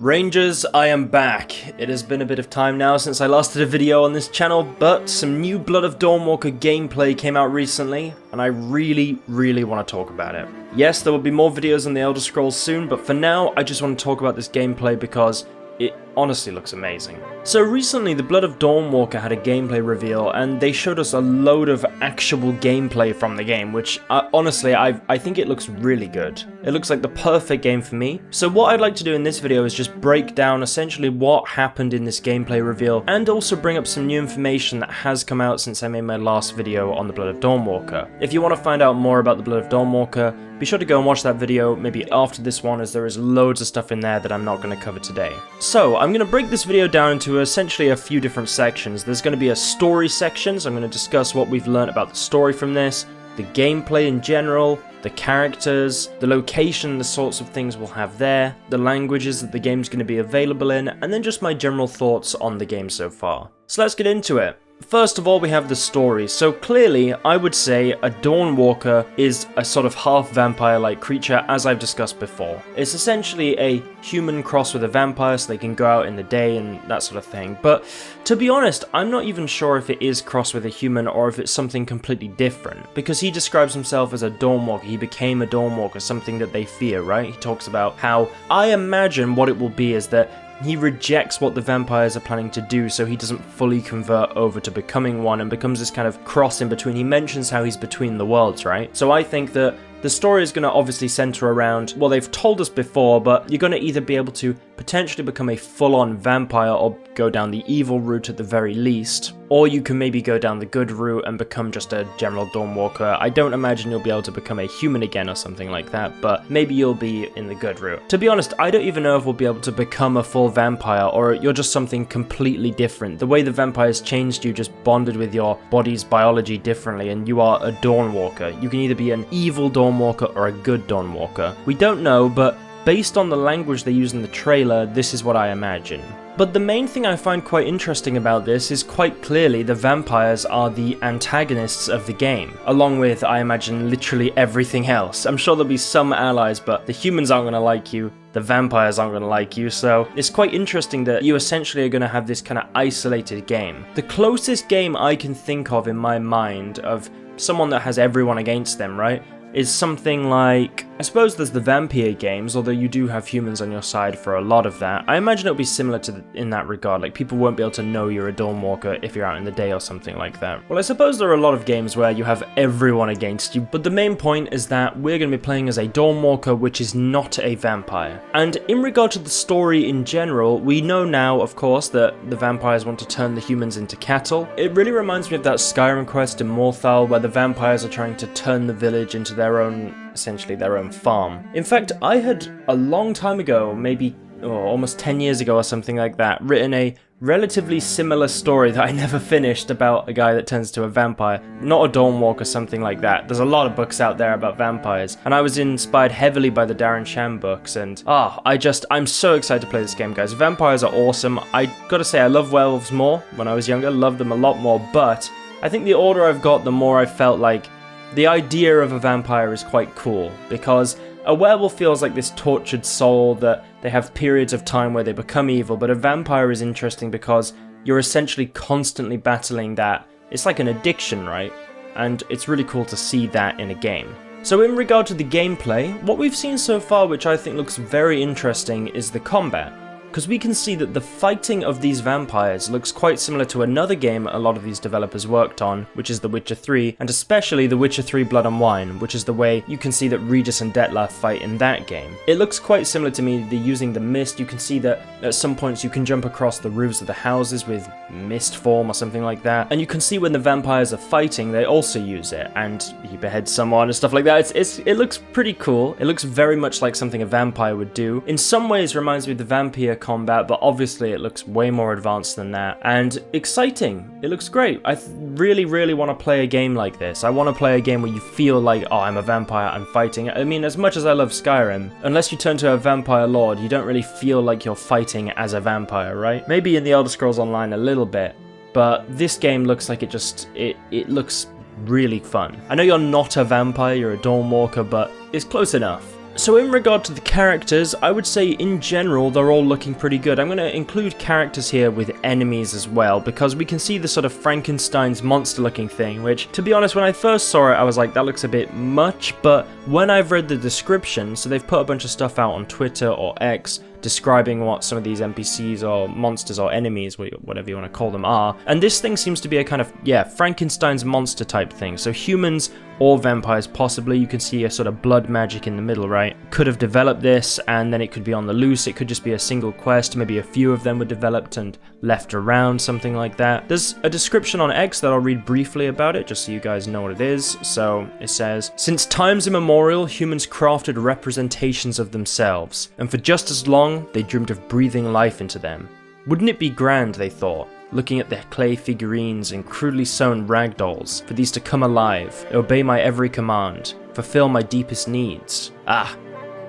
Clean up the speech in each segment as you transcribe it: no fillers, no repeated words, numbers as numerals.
Rangers, I am back. It has been a bit of time now since I last did a video on this channel, but some new Blood of Dawnwalker gameplay came out recently, and I really want to talk about it. Yes, there will be more videos on the Elder Scrolls soon, but for now, I just want to talk about this gameplay because it honestly looks amazing. So recently, the Blood of Dawnwalker had a gameplay reveal, and they showed us a load of actual gameplay from the game, which honestly, I think it looks really good. It looks like the perfect game for me. So what I'd like to do in this video is just break down essentially what happened in this gameplay reveal, and also bring up some new information that has come out since I made my last video on the Blood of Dawnwalker. If you want to find out more about the Blood of Dawnwalker, be sure to go and watch that video, maybe after this one, as there is loads of stuff in there that I'm not going to cover today. So, I'm going to break this video down into essentially a few different sections. There's going to be a story section, so I'm going to discuss what we've learned about the story from this, the gameplay in general, the characters, the location, the sorts of things we'll have there, the languages that the game's going to be available in, and then just my general thoughts on the game so far. So let's get into it. First of all, we have the story. So clearly, I would say a Dawnwalker is a sort of half vampire-like creature, as I've discussed before. It's essentially a human crossed with a vampire, so they can go out in the day and that sort of thing. But to be honest, I'm not even sure if it is crossed with a human or if it's something completely different, because he describes himself as a Dawnwalker. He became a Dawnwalker, something that they fear, right? He talks about how, I imagine what it will be is that he rejects what the vampires are planning to do, so he doesn't fully convert over to becoming one and becomes this kind of cross in between. He mentions how he's between the worlds, right? So I think that the story is going to obviously center around, well, they've told us before, but you're going to either be able to potentially become a full-on vampire or go down the evil route at the very least, or you can maybe go down the good route and become just a general Dawnwalker. I don't imagine you'll be able to become a human again or something like that, but maybe you'll be in the good route. To be honest, I don't even know if we'll be able to become a full vampire, or you're just something completely different. The way the vampires changed you just bonded with your body's biology differently, and you are a Dawnwalker. You can either be an evil Dawnwalker or a good Dawnwalker. We don't know, but based on the language they use in the trailer, this is what I imagine. But the main thing I find quite interesting about this is quite clearly the vampires are the antagonists of the game, along with, I imagine, literally everything else. I'm sure there'll be some allies, but the humans aren't going to like you, the vampires aren't going to like you, so it's quite interesting that you essentially are going to have this kind of isolated game. The closest game I can think of in my mind of someone that has everyone against them, right, is something like, I suppose there's the vampire games, although you do have humans on your side for a lot of that. I imagine it'll be similar to in that regard, like people won't be able to know you're a Dawnwalker if you're out in the day or something like that. Well, I suppose there are a lot of games where you have everyone against you, but the main point is that we're going to be playing as a Dawnwalker which is not a vampire. And in regard to the story in general, we know now, of course, that the vampires want to turn the humans into cattle. It really reminds me of that Skyrim quest in Morthal, where the vampires are trying to turn the village into their own, essentially their own farm. In fact, I had a long time ago, maybe almost 10 years ago or something like that, written a relatively similar story that I never finished about a guy that turns to a vampire, not a Dawnwalker, something like that. There's a lot of books out there about vampires, and I was inspired heavily by the Darren Shan books, and I'm so excited to play this game, guys. Vampires are awesome. I gotta say, I love werewolves more when I was younger, loved them a lot more, but I think the older I've got, the more I felt like the idea of a vampire is quite cool, because a werewolf feels like this tortured soul that they have periods of time where they become evil, but a vampire is interesting because you're essentially constantly battling that. It's like an addiction, right? And it's really cool to see that in a game. So in regard to the gameplay, what we've seen so far, which I think looks very interesting, is the combat. Because we can see that the fighting of these vampires looks quite similar to another game a lot of these developers worked on, which is The Witcher 3, and especially The Witcher 3 Blood and Wine, which is the way you can see that Regis and Dettlaff fight in that game. It looks quite similar to me. They're using the mist. You can see that at some points you can jump across the roofs of the houses with mist form or something like that, and you can see when the vampires are fighting, they also use it, and you behead someone and stuff like that. It looks pretty cool. It looks very much like something a vampire would do. In some ways, it reminds me of the vampire combat, but obviously it looks way more advanced than that, and exciting. It looks great. I really want to play a game like this. I want to play a game where you feel like, oh, I'm a vampire, I'm fighting. I mean, as much as I love Skyrim, unless you turn to a vampire lord, you don't really feel like you're fighting as a vampire, right? Maybe in the Elder Scrolls Online a little bit, but this game looks like it looks really fun. I know you're not a vampire, you're a Dawnwalker, but it's close enough. So in regard to the characters, I would say in general they're all looking pretty good. I'm going to include characters here with enemies as well, because we can see the sort of Frankenstein's monster looking thing, which, to be honest, when I first saw it I was like, that looks a bit much, but when I've read the description, so they've put a bunch of stuff out on Twitter or X describing what some of these NPCs or monsters or enemies, whatever you want to call them, are. And this thing seems to be a kind of, yeah, Frankenstein's monster type thing. So humans or vampires possibly. You can see a sort of blood magic in the middle, right? Could have developed this and then it could be on the loose. It could just be a single quest. Maybe a few of them were developed and left around, something like that. There's a description on X that I'll read briefly about it, just so you guys know what it is. So it says, since times immemorial, humans crafted representations of themselves, and for just as long, they dreamed of breathing life into them. Wouldn't it be grand, they thought, looking at their clay figurines and crudely sewn rag dolls, for these to come alive, obey my every command, fulfill my deepest needs. Ah,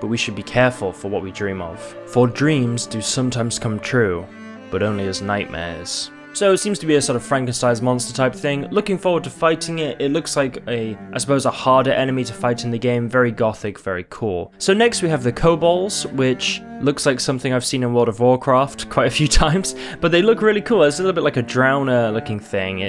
but we should be careful for what we dream of, for dreams do sometimes come true, but only as nightmares. So it seems to be a sort of Frankenstein's monster type thing. Looking forward to fighting it. It looks like I suppose a harder enemy to fight in the game. Very gothic, very cool. So next we have the kobolds, which looks like something I've seen in World of Warcraft quite a few times, but they look really cool. It's a little bit like a drowner looking thing,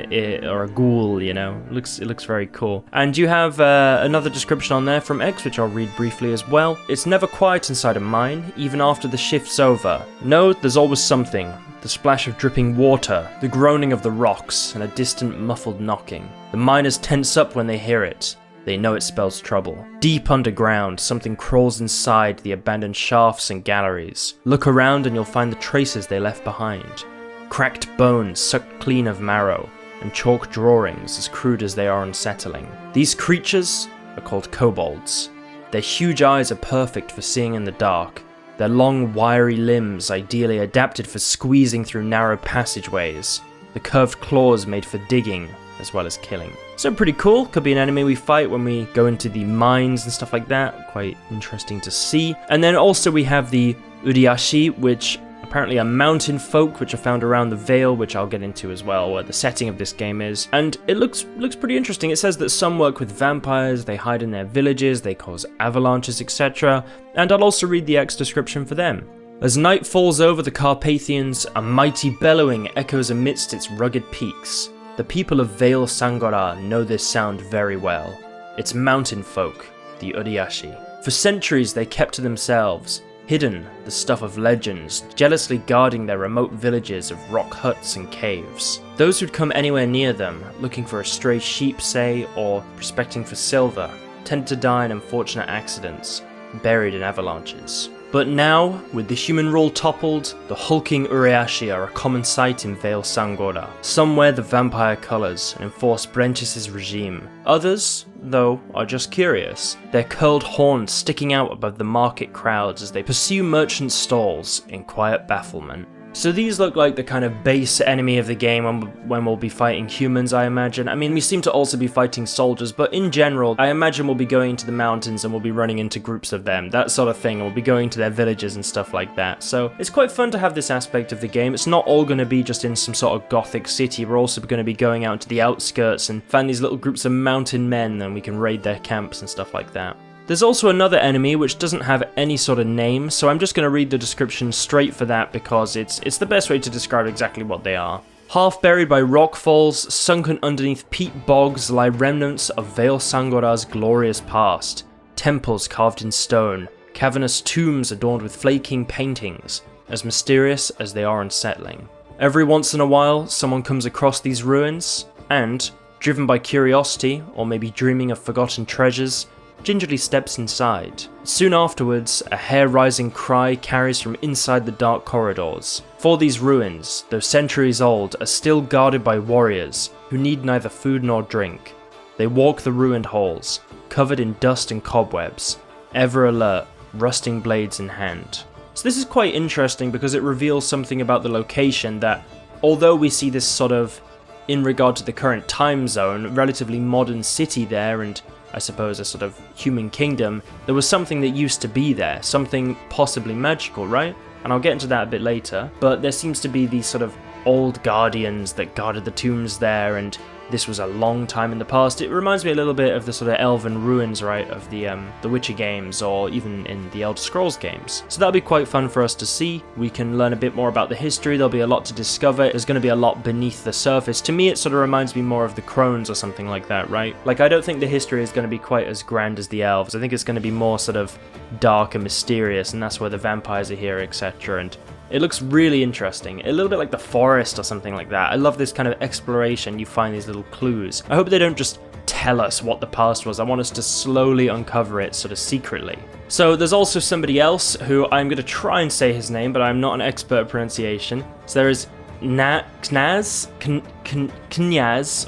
or a ghoul, you know. It looks very cool. And you have another description on there from X, which I'll read briefly as well. It's never quiet inside a mine, even after the shift's over. No, there's always something. The splash of dripping water, the groaning of the rocks, and a distant muffled knocking. The miners tense up when they hear it. They know it spells trouble. Deep underground, something crawls inside the abandoned shafts and galleries. Look around and you'll find the traces they left behind. Cracked bones sucked clean of marrow, and chalk drawings as crude as they are unsettling. These creatures are called kobolds. Their huge eyes are perfect for seeing in the dark. Their long, wiry limbs ideally adapted for squeezing through narrow passageways. The curved claws made for digging, as well as killing. So pretty cool. Could be an enemy we fight when we go into the mines and stuff like that. Quite interesting to see. And then also we have the Uriashi, which apparently are mountain folk which are found around the Vale, which I'll get into as well, where the setting of this game is. And it looks pretty interesting. It says that some work with vampires, they hide in their villages, they cause avalanches, etc. And I'll also read the X description for them. As night falls over the Carpathians, a mighty bellowing echoes amidst its rugged peaks. The people of Vale Sangora know this sound very well. It's mountain folk, the Uriashi. For centuries they kept to themselves, hidden, the stuff of legends, jealously guarding their remote villages of rock huts and caves. Those who'd come anywhere near them, looking for a stray sheep, say, or prospecting for silver, tended to die in unfortunate accidents, buried in avalanches. But now, with the human rule toppled, the hulking Uriashi are a common sight in Vale Sangora. Some wear the vampire colours and enforce Brentius' regime. Others, though, are just curious, their curled horns sticking out above the market crowds as they pursue merchant stalls in quiet bafflement. So these look like the kind of base enemy of the game when we'll be fighting humans, I imagine. I mean, we seem to also be fighting soldiers, but in general, I imagine we'll be going into the mountains and we'll be running into groups of them, that sort of thing. We'll be going to their villages and stuff like that. So it's quite fun to have this aspect of the game. It's not all going to be just in some sort of gothic city. We're also going to be going out into the outskirts and find these little groups of mountain men, and we can raid their camps and stuff like that. There's also another enemy which doesn't have any sort of name, so I'm just going to read the description straight for that because it's the best way to describe exactly what they are. Half buried by rockfalls, sunken underneath peat bogs lie remnants of Vale Sangora's glorious past. Temples carved in stone, cavernous tombs adorned with flaking paintings, as mysterious as they are unsettling. Every once in a while, someone comes across these ruins, and, driven by curiosity, or maybe dreaming of forgotten treasures, gingerly steps inside. Soon afterwards, a hair-raising cry carries from inside the dark corridors. For these ruins, though centuries old, are still guarded by warriors who need neither food nor drink. They walk the ruined halls, covered in dust and cobwebs, ever alert, rusting blades in hand. So this is quite interesting because it reveals something about the location that, although we see this sort of, in regard to the current time zone, relatively modern city there and I suppose a sort of human kingdom, there was something that used to be there, something possibly magical, right? And I'll get into that a bit later, but there seems to be these sort of old guardians that guarded the tombs there, and this was a long time in the past. It reminds me a little bit of the sort of elven ruins, right, of the Witcher games, or even in the Elder Scrolls games. So that'll be quite fun for us to see. We can learn a bit more about the history. There'll be a lot to discover. There's going to be a lot beneath the surface. To me, it sort of reminds me more of the crones or something like that, right? Like, I don't think the history is going to be quite as grand as the elves. I think it's going to be more sort of dark and mysterious, and that's where the vampires are here, etc. And it looks really interesting, a little bit like the forest or something like that. I love this kind of exploration. You find these little clues. I hope they don't just tell us what the past was. I want us to slowly uncover it sort of secretly. So there's also somebody else who I'm going to try and say his name, but I'm not an expert at pronunciation. So there is Knyaz,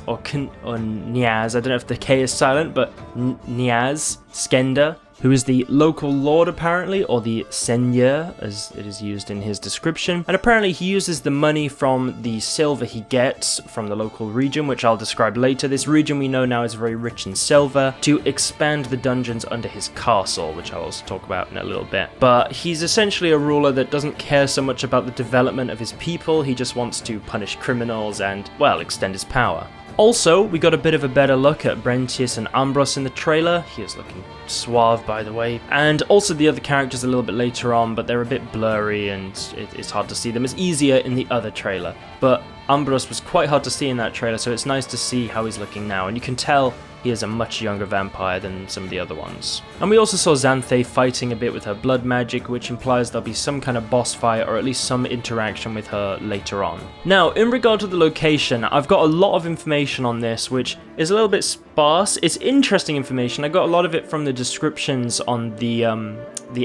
or Nyaz, I don't know if the K is silent, but Nyaz Skender, who is the local lord apparently, or the seigneur as it is used in his description. And apparently he uses the money from the silver he gets from the local region, which I'll describe later. This region we know now is very rich in silver, to expand the dungeons under his castle, which I'll also talk about in a little bit. But he's essentially a ruler that doesn't care so much about the development of his people. He just wants to punish criminals and, well, extend his power. Also, we got a bit of a better look at Brentius and Ambros in the trailer. He is looking suave, by the way. And also the other characters a little bit later on, but they're a bit blurry and it's hard to see them. It's easier in the other trailer. But Ambros was quite hard to see in that trailer, so it's nice to see how he's looking now. And you can tell he is a much younger vampire than some of the other ones. And we also saw Xanthe fighting a bit with her blood magic, which implies there'll be some kind of boss fight or at least some interaction with her later on. Now, in regard to the location, I've got a lot of information on this, which is a little bit sparse. It's interesting information. I got a lot of it from the descriptions on the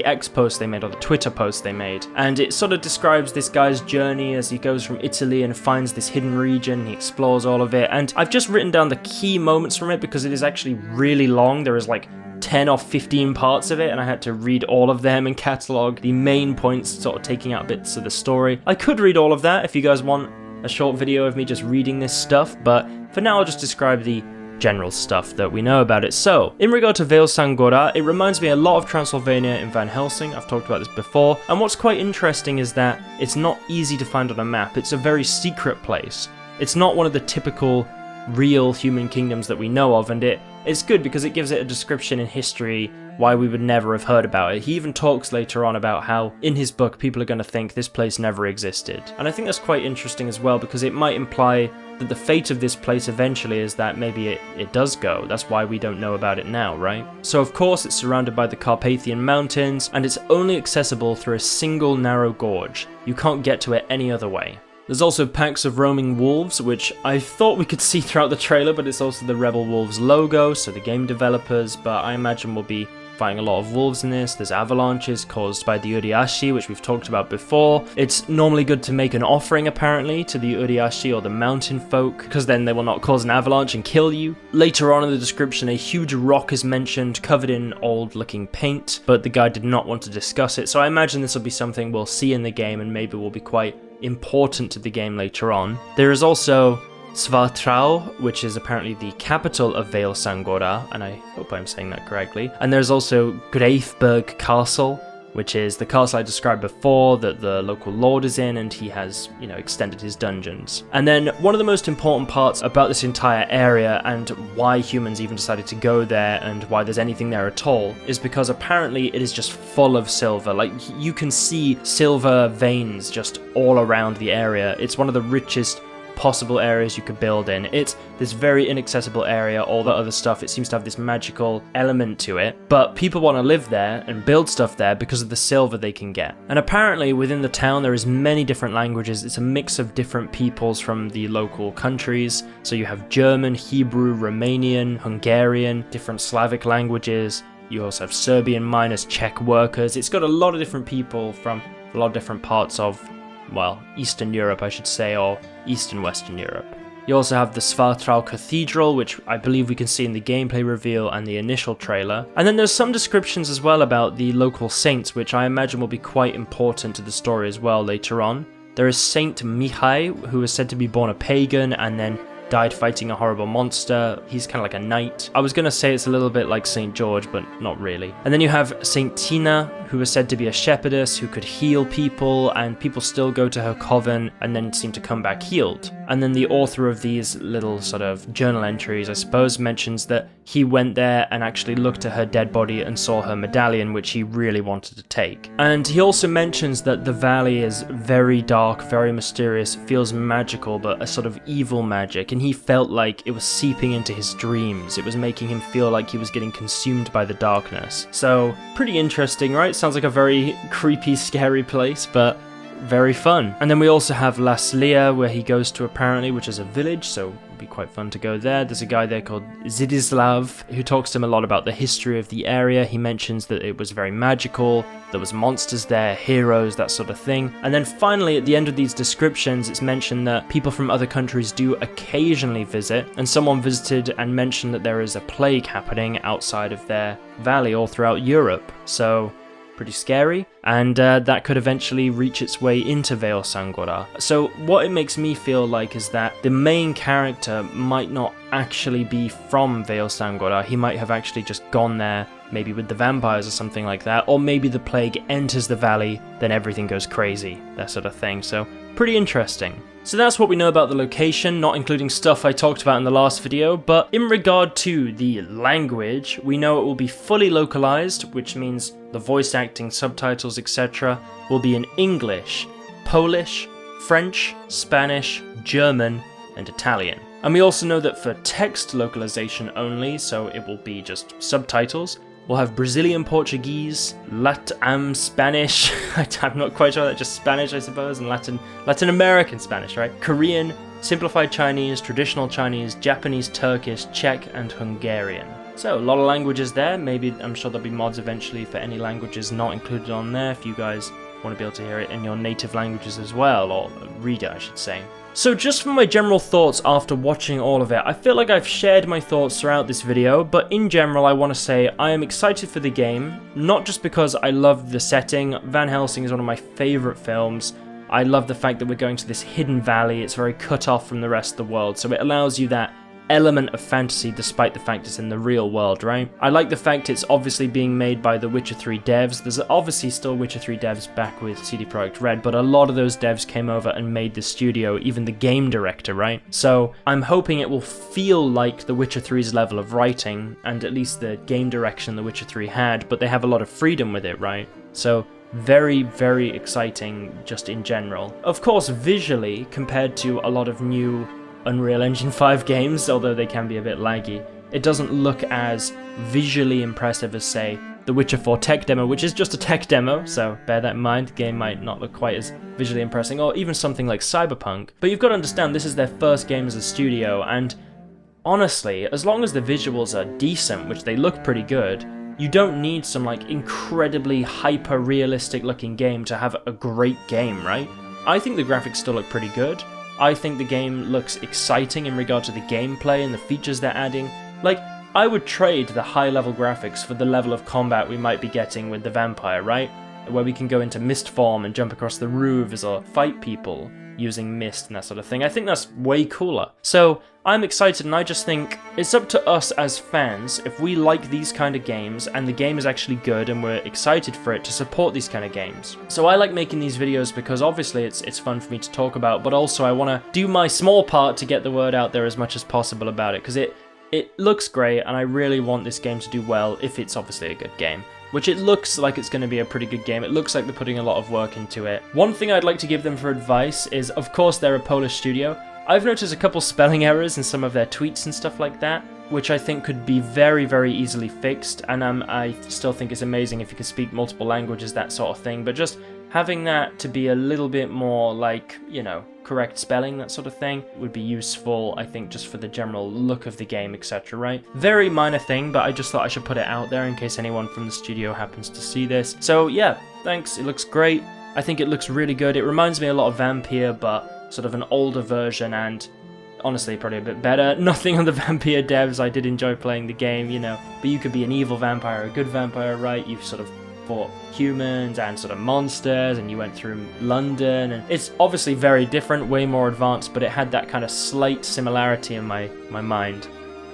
X post they made, or the Twitter post they made. And it sort of describes this guy's journey as he goes from Italy and finds this hidden region. He explores all of it. And I've just written down the key moments from it because it is actually really long. There is like 10 or 15 parts of it, and I had to read all of them and catalogue the main points, sort of taking out bits of the story. I could read all of that if you guys want a short video of me just reading this stuff, but for now I'll just describe the general stuff that we know about it. So, in regard to Vale Sangora, it reminds me a lot of Transylvania in Van Helsing. I've talked about this before, and what's quite interesting is that it's not easy to find on a map. It's a very secret place. It's not one of the typical real human kingdoms that we know of, and it's good because it gives it a description in history why we would never have heard about it. He even talks later on about how in his book people are going to think this place never existed. And I think that's quite interesting as well, because it might imply that the fate of this place eventually is that maybe it does go. That's why we don't know about it now, right? So of course it's surrounded by the Carpathian Mountains, and it's only accessible through a single narrow gorge. You can't get to it any other way. There's also packs of roaming wolves, which I thought we could see throughout the trailer, but it's also the Rebel Wolves logo, so the game developers, but I imagine we'll be fighting a lot of wolves in this. There's avalanches caused by the Uriashi, which we've talked about before. It's normally good to make an offering, apparently, to the Uriashi or the mountain folk, because then they will not cause an avalanche and kill you. Later on in the description, a huge rock is mentioned, covered in old-looking paint, but the guy did not want to discuss it, so I imagine this will be something we'll see in the game and maybe will be quite important to the game later on. There is also Svartrau, which is apparently the capital of Vale Sangora, and I hope I'm saying that correctly. And there's also Greifberg Castle, which is the castle I described before that the local lord is in, and he has, extended his dungeons. And then one of the most important parts about this entire area and why humans even decided to go there and why there's anything there at all is because apparently it is just full of silver. Like, you can see silver veins just all around the area. It's one of the richest possible areas you could build in. It's this very inaccessible area, all the other stuff, it seems to have this magical element to it, but people want to live there and build stuff there because of the silver they can get. And apparently within the town there is many different languages. It's a mix of different peoples from the local countries, so you have German, Hebrew, Romanian, Hungarian, different Slavic languages. You also have Serbian miners, Czech workers. It's got a lot of different people from a lot of different parts of, well, Eastern Europe, I should say, or Eastern Western Europe. You also have the Svartrau Cathedral, which I believe we can see in the gameplay reveal and the initial trailer. And then there's some descriptions as well about the local saints, which I imagine will be quite important to the story as well later on. There is Saint Mihai, who is said to be born a pagan and then died fighting a horrible monster. He's kind of like a knight. I was going to say it's a little bit like St. George, but not really. And then you have Saint Tina, who is said to be a shepherdess who could heal people, and people still go to her coven and then seem to come back healed. And then the author of these little sort of journal entries, I suppose, mentions that he went there and actually looked at her dead body and saw her medallion, which he really wanted to take. And he also mentions that the valley is very dark, very mysterious, feels magical, but a sort of evil magic, and he felt like it was seeping into his dreams. It was making him feel like he was getting consumed by the darkness. So, pretty interesting, right? Sounds like a very creepy, scary place, but very fun. And then we also have Las Lia, where he goes to apparently, which is a village, so it'd be quite fun to go there. There's a guy there called Zidislav who talks to him a lot about the history of the area. He mentions that it was very magical, there was monsters there, heroes, that sort of thing. And then finally, at the end of these descriptions, it's mentioned that people from other countries do occasionally visit, and someone visited and mentioned that there is a plague happening outside of their valley all throughout Europe. So pretty scary, and that could eventually reach its way into Vale Sangora. So what it makes me feel like is that the main character might not actually be from Vale Sangora. He might have actually just gone there, maybe with the vampires or something like that, or maybe the plague enters the valley, then everything goes crazy, that sort of thing. So pretty interesting. So that's what we know about the location, not including stuff I talked about in the last video, but in regard to the language, we know it will be fully localized, which means the voice acting, subtitles, etc. will be in English, Polish, French, Spanish, German, and Italian. And we also know that for text localization only, so it will be just subtitles, we'll have Brazilian Portuguese, Latam Spanish, I'm not quite sure, that's just Spanish I suppose, and Latin American Spanish, right? Korean, Simplified Chinese, Traditional Chinese, Japanese, Turkish, Czech, and Hungarian. So a lot of languages there. Maybe I'm sure there'll be mods eventually for any languages not included on there if you guys want to be able to hear it in your native languages as well, or read it I should say. So just for my general thoughts after watching all of it, I feel like I've shared my thoughts throughout this video, but in general I want to say I am excited for the game, not just because I love the setting. Van Helsing is one of my favourite films. I love the fact that we're going to this hidden valley, it's very cut off from the rest of the world, so it allows you that element of fantasy despite the fact it's in the real world, right? I like the fact it's obviously being made by the Witcher 3 devs. There's obviously still Witcher 3 devs back with CD Projekt Red, but a lot of those devs came over and made the studio, even the game director, right? So I'm hoping it will feel like the Witcher 3's level of writing, and at least the game direction the Witcher 3 had, but they have a lot of freedom with it, right? So very, very exciting just in general. Of course, visually, compared to a lot of new Unreal Engine 5 games, although they can be a bit laggy, it doesn't look as visually impressive as, say, the Witcher 4 tech demo, which is just a tech demo, so bear that in mind. The game might not look quite as visually impressive, or even something like Cyberpunk. But you've got to understand, this is their first game as a studio, and honestly, as long as the visuals are decent, which they look pretty good, you don't need some like incredibly hyper-realistic looking game to have a great game, right? I think the graphics still look pretty good. I think the game looks exciting in regard to the gameplay and the features they're adding. Like, I would trade the high-level graphics for the level of combat we might be getting with the vampire, right? Where we can go into mist form and jump across the roofs or fight people using mist and that sort of thing. I think that's way cooler. So I'm excited, and I just think it's up to us as fans, if we like these kind of games and the game is actually good and we're excited for it, to support these kind of games. So I like making these videos because obviously it's fun for me to talk about, but also I want to do my small part to get the word out there as much as possible about it, because it looks great and I really want this game to do well if it's obviously a good game. Which it looks like it's going to be a pretty good game. It looks like they're putting a lot of work into it. One thing I'd like to give them for advice is, of course, they're a Polish studio. I've noticed a couple spelling errors in some of their tweets and stuff like that, which I think could be very, very easily fixed. And I still think it's amazing if you can speak multiple languages, that sort of thing. But just having that to be a little bit more like, you know, correct spelling, that sort of thing, would be useful, I think, just for the general look of the game, etc., right? Very minor thing, but I just thought I should put it out there in case anyone from the studio happens to see this. So yeah, thanks, it looks great. I think it looks really good. It reminds me a lot of Vampire, but sort of an older version, and honestly, probably a bit better. Nothing on the Vampire devs, I did enjoy playing the game, you know, but you could be an evil vampire, a good vampire, right? You've sort of fought humans and sort of monsters, and you went through London, and it's obviously very different, way more advanced, but it had that kind of slight similarity in my mind,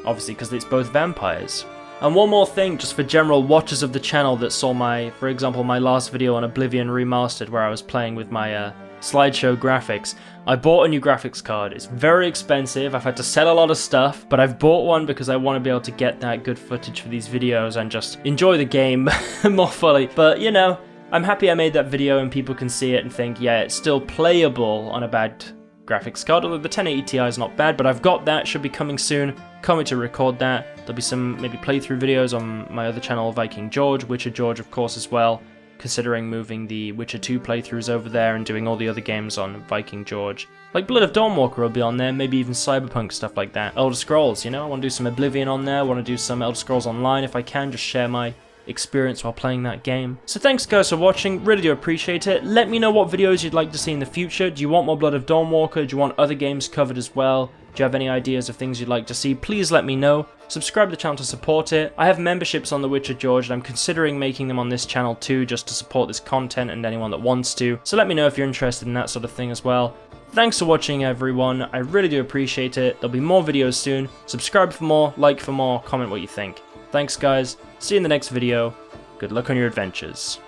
obviously because it's both vampires. And one more thing, just for general watchers of the channel that saw my, for example, my last video on Oblivion Remastered, where I was playing with my slideshow graphics. I bought a new graphics card. It's very expensive. I've had to sell a lot of stuff, but I've bought one because I want to be able to get that good footage for these videos and just enjoy the game more fully. But, you know, I'm happy I made that video and people can see it and think, yeah, it's still playable on a bad graphics card, although the 1080 Ti is not bad, but I've got that, should be coming soon. Can't wait to record that. There'll be some maybe playthrough videos on my other channel, RangerGeorge, Witcher George of course as well, considering moving the Witcher 2 playthroughs over there and doing all the other games on RangerGeorge. Like Blood of Dawnwalker will be on there, maybe even Cyberpunk, stuff like that. Elder Scrolls, you know, I want to do some Oblivion on there, I want to do some Elder Scrolls Online if I can, just share my experience while playing that game. So thanks guys for watching, really do appreciate it. Let me know what videos you'd like to see in the future. Do you want more Blood of Dawnwalker? Do you want other games covered as well? Do you have any ideas of things you'd like to see? Please let me know. Subscribe to the channel to support it. I have memberships on the Witcher George and I'm considering making them on this channel too, just to support this content and anyone that wants to. So let me know if you're interested in that sort of thing as well. Thanks for watching everyone, I really do appreciate it. There'll be more videos soon. Subscribe for more, like for more, comment what you think. Thanks guys, see you in the next video. Good luck on your adventures.